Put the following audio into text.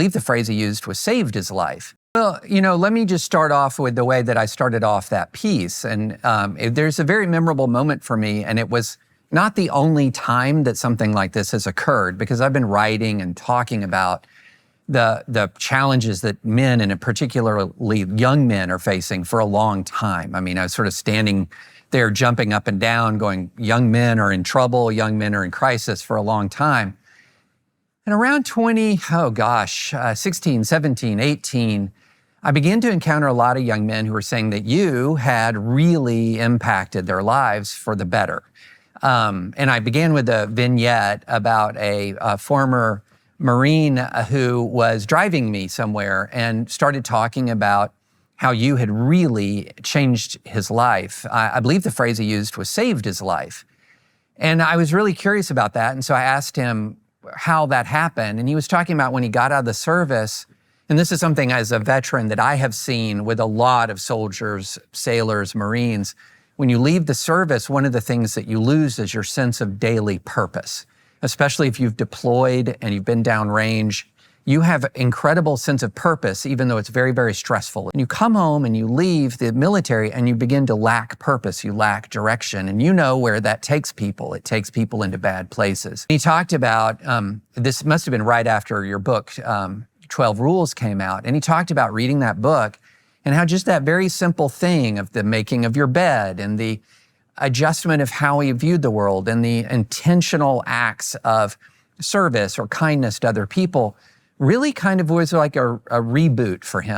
believe the phrase he used was saved his life. Well, let me just start off with the way that I started off that piece. And there's a very memorable moment for me, and it was not the only time that something like this has occurred, because I've been writing and talking about the challenges that men, and particularly young men, are facing for a long time. I mean, I was sort of standing there jumping up and down going, young men are in trouble, young men are in crisis for a long time. And around 16, 17, 18, I began to encounter a lot of young men who were saying that you had really impacted their lives for the better. And I began with a vignette about a former Marine who was driving me somewhere and started talking about how you had really changed his life. I believe the phrase he used was saved his life. And I was really curious about that. And so I asked him how that happened. And he was talking about when he got out of the service. And this is something as a veteran that I have seen with a lot of soldiers, sailors, Marines. When you leave the service, one of the things that you lose is your sense of daily purpose. Especially if you've deployed and you've been downrange, you have an incredible sense of purpose, even though it's very, very stressful. And you come home and you leave the military and you begin to lack purpose, you lack direction, and you know where that takes people. It takes people into bad places. He talked about, this must have been right after your book, 12 Rules came out, and he talked about reading that book and how just that very simple thing of the making of your bed and the adjustment of how he viewed the world and the intentional acts of service or kindness to other people really kind of was like a reboot for him.